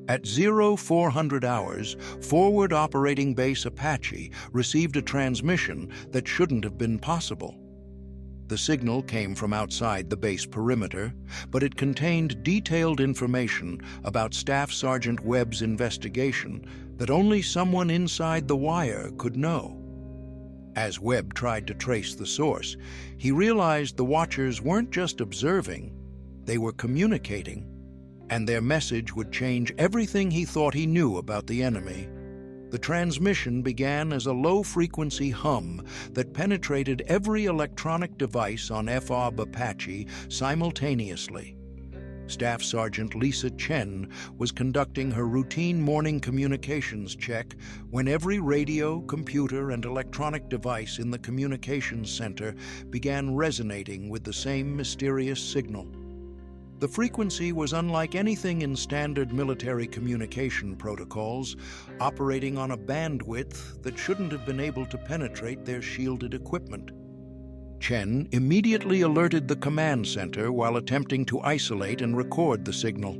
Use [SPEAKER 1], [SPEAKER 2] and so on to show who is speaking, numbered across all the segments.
[SPEAKER 1] At 0400 hours, forward operating base Apache received a transmission that shouldn't have been possible. The signal came from outside the base perimeter, but it contained detailed information about Staff Sergeant Webb's investigation that only someone inside the wire could know. As Webb tried to trace the source, he realized the watchers weren't just observing, they were communicating, and their message would change everything he thought he knew about the enemy. The transmission began as a low-frequency hum that penetrated every electronic device on FOB Apache simultaneously. Staff Sergeant Lisa Chen was conducting her routine morning communications check when every radio, computer, and electronic device in the communications center began resonating with the same mysterious signal. The frequency was unlike anything in standard military communication protocols, operating on a bandwidth that shouldn't have been able to penetrate their shielded equipment. Chen immediately alerted the command center while attempting to isolate and record the signal.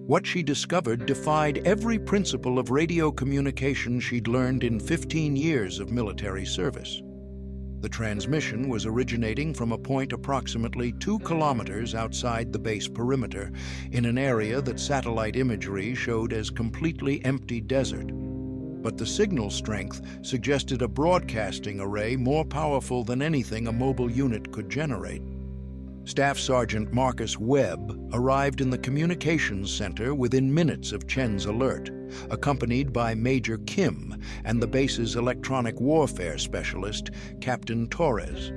[SPEAKER 1] What she discovered defied every principle of radio communication she'd learned in 15 years of military service. The transmission was originating from a point approximately 2 kilometers outside the base perimeter, in an area that satellite imagery showed as completely empty desert. But the signal strength suggested a broadcasting array more powerful than anything a mobile unit could generate. Staff Sergeant Webb arrived in the communications center within minutes of Chen's alert, accompanied by Major Kim and the base's electronic warfare specialist, Captain Torres.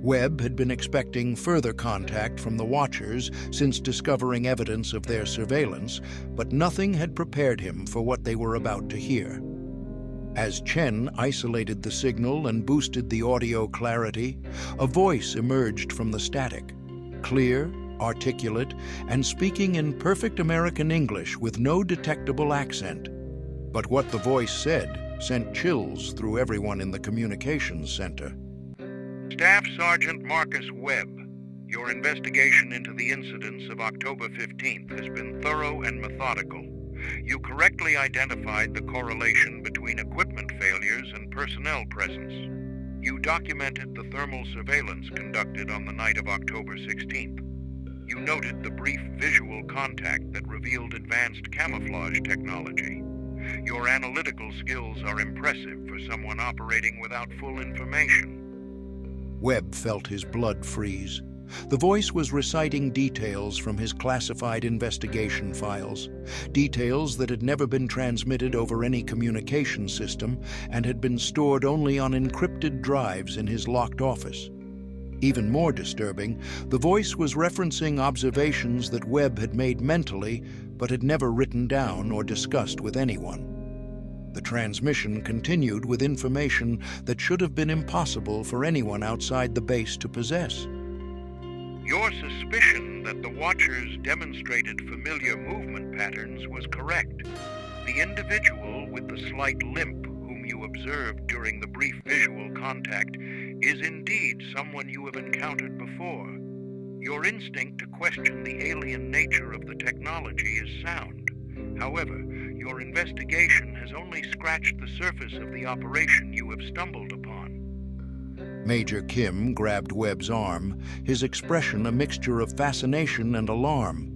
[SPEAKER 1] Webb had been expecting further contact from the Watchers since discovering evidence of their surveillance, but nothing had prepared him for what they were about to hear. As Chen isolated the signal and boosted the audio clarity, a voice emerged from the static, clear, articulate, and speaking in perfect American English with no detectable accent. But what the voice said sent chills through everyone in the communications center.
[SPEAKER 2] Staff Sergeant Webb, your investigation into the incidents of October 15th has been thorough and methodical. You correctly identified the correlation between equipment failures and personnel presence. You documented the thermal surveillance conducted on the night of October 16th. You noted the brief visual contact that revealed advanced camouflage technology. Your analytical skills are impressive for someone operating without full information.
[SPEAKER 1] Webb felt his blood freeze. The voice was reciting details from his classified investigation files, details that had never been transmitted over any communication system and had been stored only on encrypted drives in his locked office. Even more disturbing, the voice was referencing observations that Webb had made mentally but had never written down or discussed with anyone. The transmission continued with information that should have been impossible for anyone outside the base to possess.
[SPEAKER 2] Your suspicion that the Watchers demonstrated familiar movement patterns was correct. The individual with the slight limp whom you observed during the brief visual contact is indeed someone you have encountered before. Your instinct to question the alien nature of the technology is sound. However, your investigation has only scratched the surface of the operation you have stumbled upon.
[SPEAKER 1] Major Kim grabbed Webb's arm, his expression a mixture of fascination and alarm.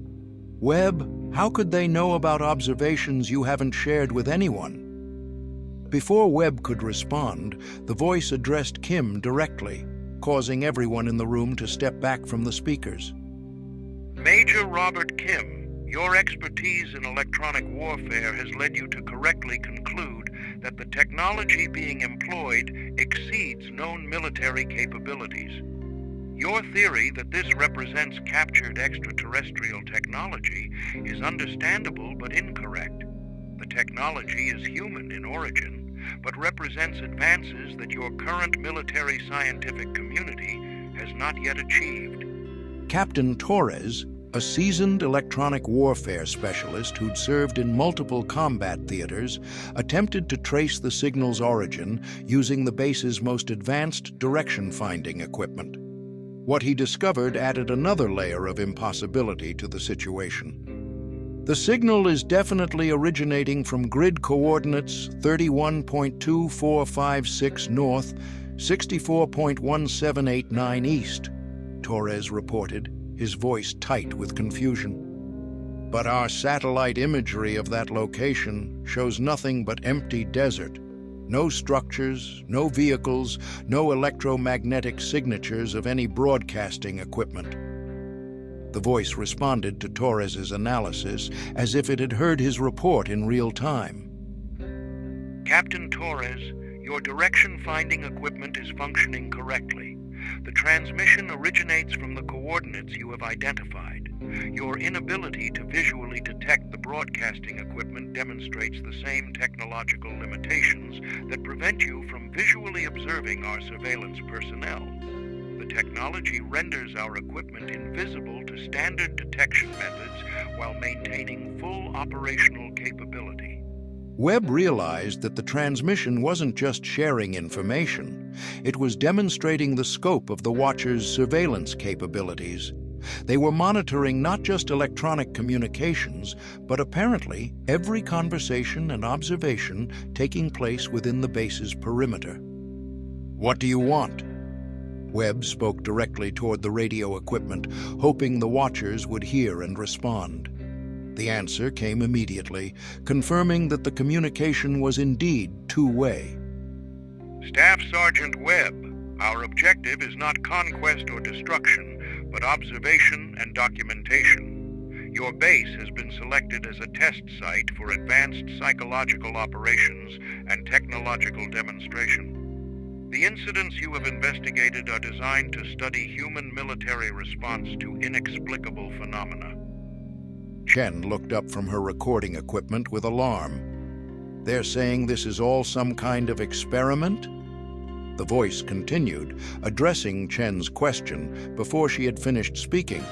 [SPEAKER 1] "Webb, how could they know about observations you haven't shared with anyone?" Before Webb could respond, the voice addressed Kim directly, causing everyone in the room to step back from the speakers.
[SPEAKER 2] Major Robert Kim, your expertise in electronic warfare has led you to correctly conclude that the technology being employed exceeds known military capabilities. Your theory that this represents captured extraterrestrial technology is understandable but incorrect. The technology is human in origin, but represents advances that your current military scientific community has not yet achieved.
[SPEAKER 1] Captain Torres, a seasoned electronic warfare specialist who'd served in multiple combat theaters, attempted to trace the signal's origin using the base's most advanced direction-finding equipment. What he discovered added another layer of impossibility to the situation. The signal is definitely originating from grid coordinates 31.2456 north, 64.1789 east, Torres reported, his voice tight with confusion. But our satellite imagery of that location shows nothing but empty desert. No structures, no vehicles, no electromagnetic signatures of any broadcasting equipment. The voice responded to Torres's analysis as if it had heard his report in real time.
[SPEAKER 2] Captain Torres, your direction-finding equipment is functioning correctly. The transmission originates from the coordinates you have identified. Your inability to visually detect the broadcasting equipment demonstrates the same technological limitations that prevent you from visually observing our surveillance personnel. The technology renders our equipment invisible to standard detection methods while maintaining full operational capability.
[SPEAKER 1] Webb realized that the transmission wasn't just sharing information. It was demonstrating the scope of the Watcher's surveillance capabilities. They were monitoring not just electronic communications, but apparently every conversation and observation taking place within the base's perimeter. "What do you want?" Webb spoke directly toward the radio equipment, hoping the Watchers would hear and respond. The answer came immediately, confirming that the communication was indeed two-way.
[SPEAKER 2] Staff Sergeant Webb, our objective is not conquest or destruction, but observation and documentation. Your base has been selected as a test site for advanced psychological operations and technological demonstration. The incidents you have investigated are designed to study human military response to inexplicable phenomena.
[SPEAKER 1] Chen looked up from her recording equipment with alarm. "They're saying this is all some kind of experiment?" The voice continued, addressing Chen's question before she had finished speaking.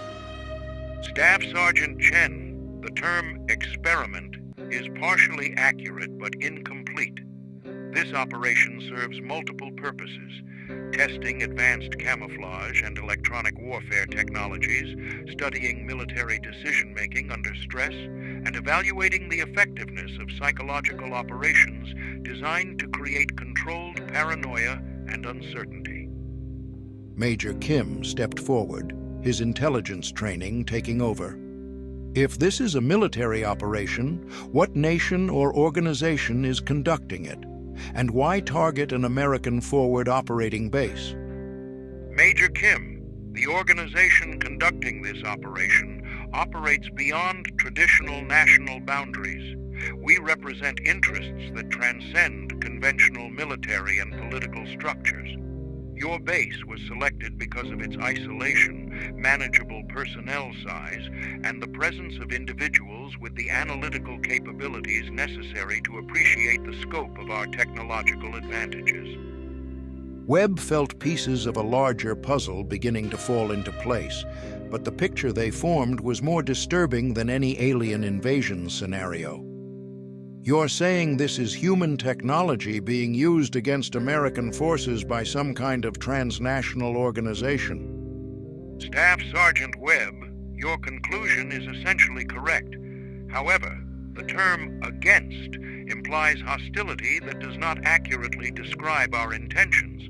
[SPEAKER 2] Staff Sergeant Chen, the term experiment is partially accurate but incomplete. This operation serves multiple purposes: testing advanced camouflage and electronic warfare technologies, studying military decision-making under stress, and evaluating the effectiveness of psychological operations designed to create controlled paranoia and uncertainty.
[SPEAKER 1] Major Kim stepped forward, his intelligence training taking over. "If this is a military operation, what nation or organization is conducting it? And why target an American forward operating base?"
[SPEAKER 2] Major Kim, the organization conducting this operation operates beyond traditional national boundaries. We represent interests that transcend conventional military and political structures. Your base was selected because of its isolation, manageable personnel size, and the presence of individuals with the analytical capabilities necessary to appreciate the scope of our technological advantages.
[SPEAKER 1] Webb felt pieces of a larger puzzle beginning to fall into place, but the picture they formed was more disturbing than any alien invasion scenario. "You're saying this is human technology being used against American forces by some kind of transnational organization?"
[SPEAKER 2] Staff Sergeant Webb, your conclusion is essentially correct. However, the term "against" implies hostility that does not accurately describe our intentions.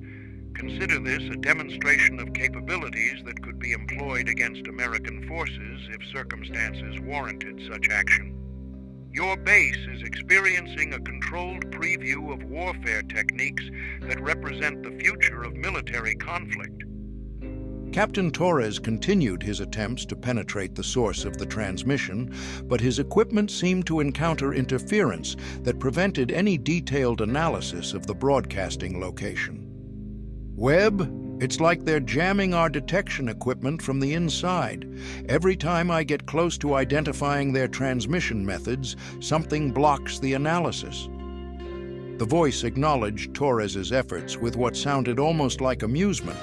[SPEAKER 2] Consider this a demonstration of capabilities that could be employed against American forces if circumstances warranted such action. Your base is experiencing a controlled preview of warfare techniques that represent the future of military conflict.
[SPEAKER 1] Captain Torres continued his attempts to penetrate the source of the transmission, but his equipment seemed to encounter interference that prevented any detailed analysis of the broadcasting location. "Webb, it's like they're jamming our detection equipment from the inside. Every time I get close to identifying their transmission methods, something blocks the analysis." The voice acknowledged Torres's efforts with what sounded almost like amusement.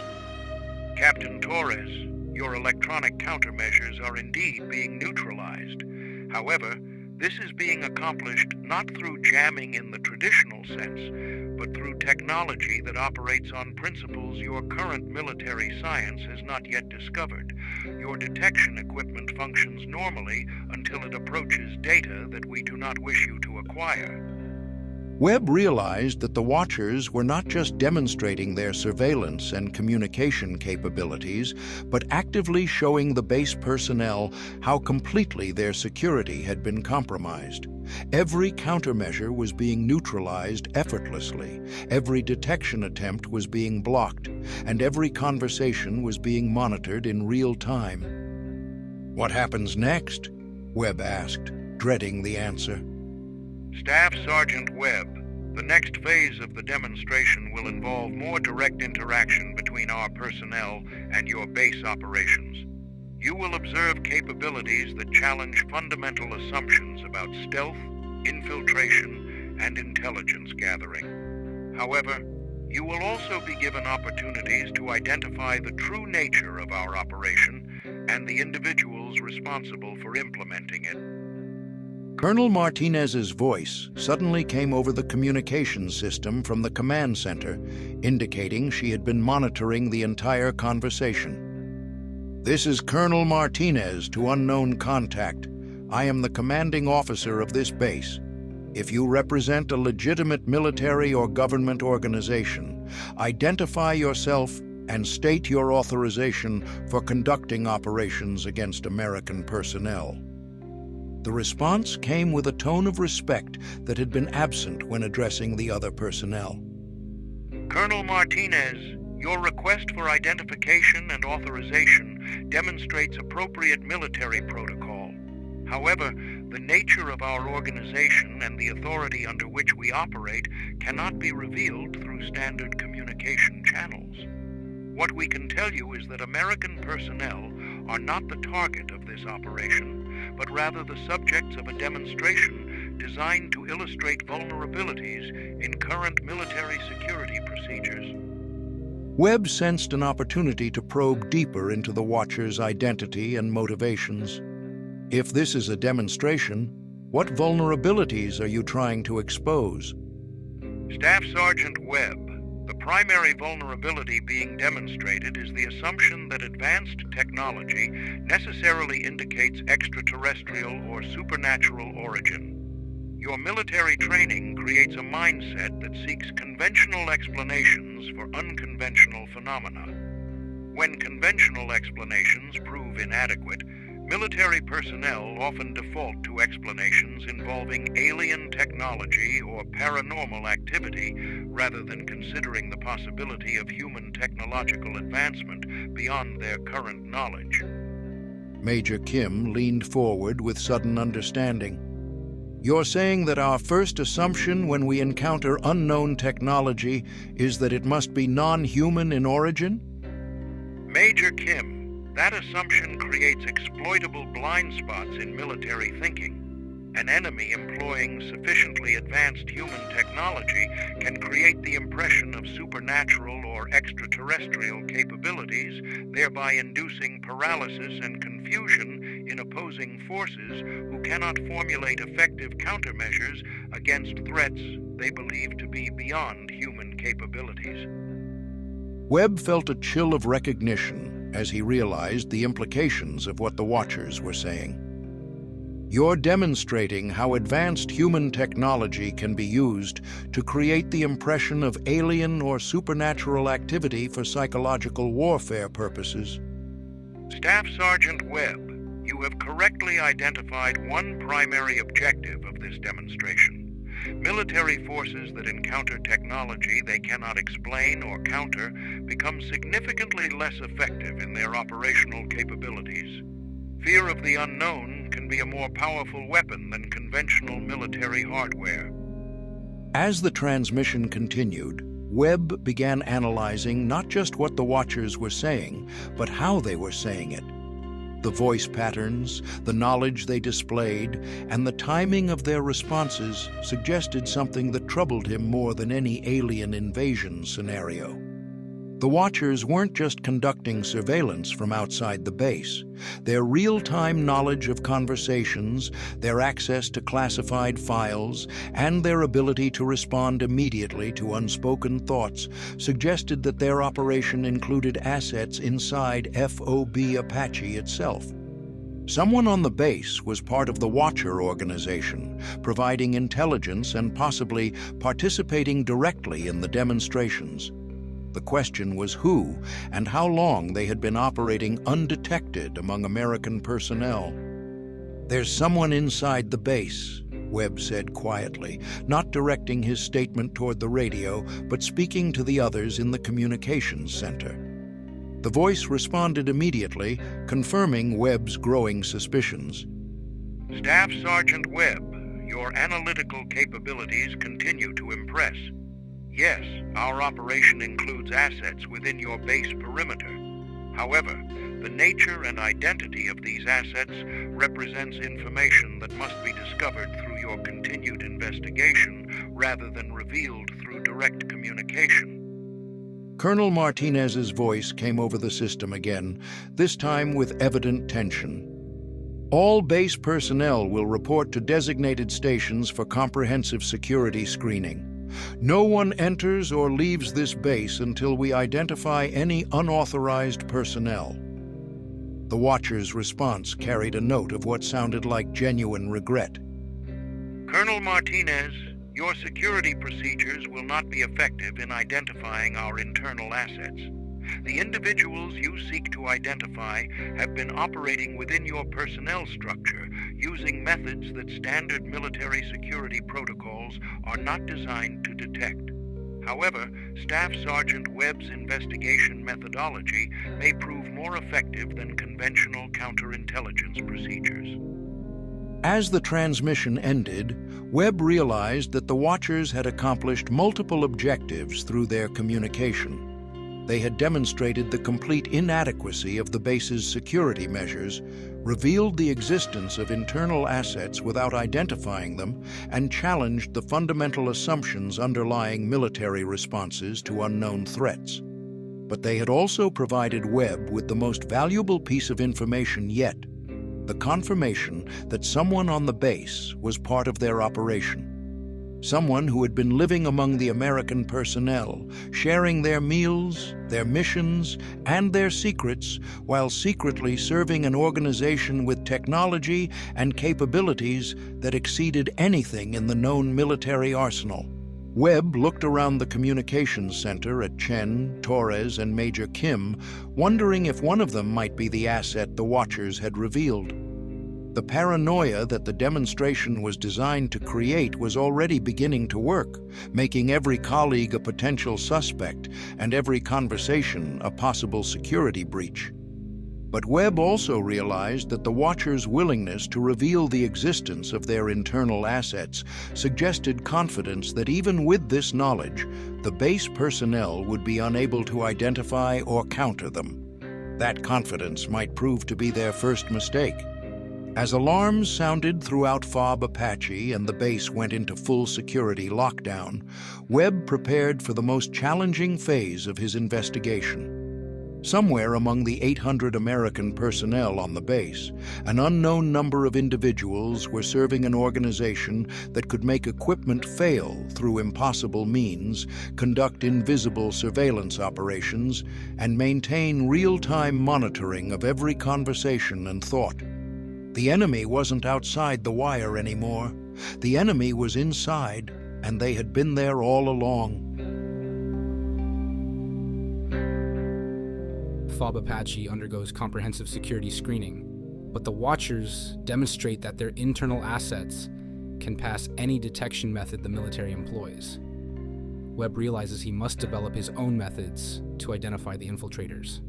[SPEAKER 2] Captain Torres, your electronic countermeasures are indeed being neutralized. However, this is being accomplished not through jamming in the traditional sense, but through technology that operates on principles your current military science has not yet discovered. Your detection equipment functions normally until it approaches data that we do not wish you to acquire.
[SPEAKER 1] Webb realized that the Watchers were not just demonstrating their surveillance and communication capabilities, but actively showing the base personnel how completely their security had been compromised. Every countermeasure was being neutralized effortlessly, every detection attempt was being blocked, and every conversation was being monitored in real time. "What happens next?" Webb asked, dreading the answer.
[SPEAKER 2] Staff Sergeant Webb, the next phase of the demonstration will involve more direct interaction between our personnel and your base operations. You will observe capabilities that challenge fundamental assumptions about stealth, infiltration, and intelligence gathering. However, you will also be given opportunities to identify the true nature of our operation and the individuals responsible for implementing it.
[SPEAKER 1] Colonel Martinez's voice suddenly came over the communications system from the command center, indicating she had been monitoring the entire conversation. "This is Colonel Martinez to unknown contact. I am the commanding officer of this base. If you represent a legitimate military or government organization, identify yourself and state your authorization for conducting operations against American personnel." The response came with a tone of respect that had been absent when addressing the other personnel.
[SPEAKER 2] Colonel Martinez, your request for identification and authorization demonstrates appropriate military protocol. However, the nature of our organization and the authority under which we operate cannot be revealed through standard communication channels. What we can tell you is that American personnel are not the target of this operation, but rather the subjects of a demonstration designed to illustrate vulnerabilities in current military security procedures.
[SPEAKER 1] Webb sensed an opportunity to probe deeper into the Watcher's identity and motivations. If this is a demonstration, what vulnerabilities are you trying to expose?
[SPEAKER 2] Staff Sergeant Webb, the primary vulnerability being demonstrated is the assumption that advanced technology necessarily indicates extraterrestrial or supernatural origin. Your military training creates a mindset that seeks conventional explanations for unconventional phenomena. When conventional explanations prove inadequate, military personnel often default to explanations involving alien technology or paranormal activity rather than considering the possibility of human technological advancement beyond their current knowledge.
[SPEAKER 1] Major Kim leaned forward with sudden understanding. "You're saying that our first assumption when we encounter unknown technology is that it must be non-human in origin?"
[SPEAKER 2] Major Kim, that assumption creates exploitable blind spots in military thinking. An enemy employing sufficiently advanced human technology can create the impression of supernatural or extraterrestrial capabilities, thereby inducing paralysis and confusion in opposing forces who cannot formulate effective countermeasures against threats they believe to be beyond human capabilities.
[SPEAKER 1] Webb felt a chill of recognition as he realized the implications of what the Watchers were saying. "You're demonstrating how advanced human technology can be used to create the impression of alien or supernatural activity for psychological warfare purposes."
[SPEAKER 2] Staff Sergeant Webb, you have correctly identified one primary objective of this demonstration. Military forces that encounter technology they cannot explain or counter become significantly less effective in their operational capabilities. Fear of the unknown can be a more powerful weapon than conventional military hardware.
[SPEAKER 1] As the transmission continued, Webb began analyzing not just what the Watchers were saying, but how they were saying it. The voice patterns, the knowledge they displayed, and the timing of their responses suggested something that troubled him more than any alien invasion scenario. The Watchers weren't just conducting surveillance from outside the base. Their real-time knowledge of conversations, their access to classified files, and their ability to respond immediately to unspoken thoughts suggested that their operation included assets inside FOB Apache itself. Someone on the base was part of the Watcher organization, providing intelligence and possibly participating directly in the demonstrations. The question was who and how long they had been operating undetected among American personnel. "There's someone inside the base," Webb said quietly, not directing his statement toward the radio, but speaking to the others in the communications center. The voice responded immediately, confirming Webb's growing suspicions.
[SPEAKER 2] Staff Sergeant Webb, your analytical capabilities continue to impress. Yes, our operation includes assets within your base perimeter. However, the nature and identity of these assets represents information that must be discovered through your continued investigation rather than revealed through direct communication.
[SPEAKER 1] Colonel Martinez's voice came over the system again, this time with evident tension. "All base personnel will report to designated stations for comprehensive security screening. No one enters or leaves this base until we identify any unauthorized personnel." The Watcher's response carried a note of what sounded like genuine regret.
[SPEAKER 2] Colonel Martinez, your security procedures will not be effective in identifying our internal assets. The individuals you seek to identify have been operating within your personnel structure using methods that standard military security protocols are not designed to detect. However, Staff Sergeant Webb's investigation methodology may prove more effective than conventional counterintelligence procedures.
[SPEAKER 1] As the transmission ended, Webb realized that the Watchers had accomplished multiple objectives through their communication. They had demonstrated the complete inadequacy of the base's security measures, revealed the existence of internal assets without identifying them, and challenged the fundamental assumptions underlying military responses to unknown threats. But they had also provided Webb with the most valuable piece of information yet: the confirmation that someone on the base was part of their operation. Someone who had been living among the American personnel, sharing their meals, their missions, and their secrets, while secretly serving an organization with technology and capabilities that exceeded anything in the known military arsenal. Webb looked around the communications center at Chen, Torres, and Major Kim, wondering if one of them might be the asset the Watchers had revealed. The paranoia that the demonstration was designed to create was already beginning to work, making every colleague a potential suspect and every conversation a possible security breach. But Webb also realized that the Watchers' willingness to reveal the existence of their internal assets suggested confidence that even with this knowledge, the base personnel would be unable to identify or counter them. That confidence might prove to be their first mistake. As alarms sounded throughout FOB Apache and the base went into full security lockdown, Webb prepared for the most challenging phase of his investigation. Somewhere among the 800 American personnel on the base, an unknown number of individuals were serving an organization that could make equipment fail through impossible means, conduct invisible surveillance operations, and maintain real-time monitoring of every conversation and thought. The enemy wasn't outside the wire anymore. The enemy was inside, and they had been there all along.
[SPEAKER 3] FOB Apache undergoes comprehensive security screening, but the Watchers demonstrate that their internal assets can pass any detection method the military employs. Webb realizes he must develop his own methods to identify the infiltrators.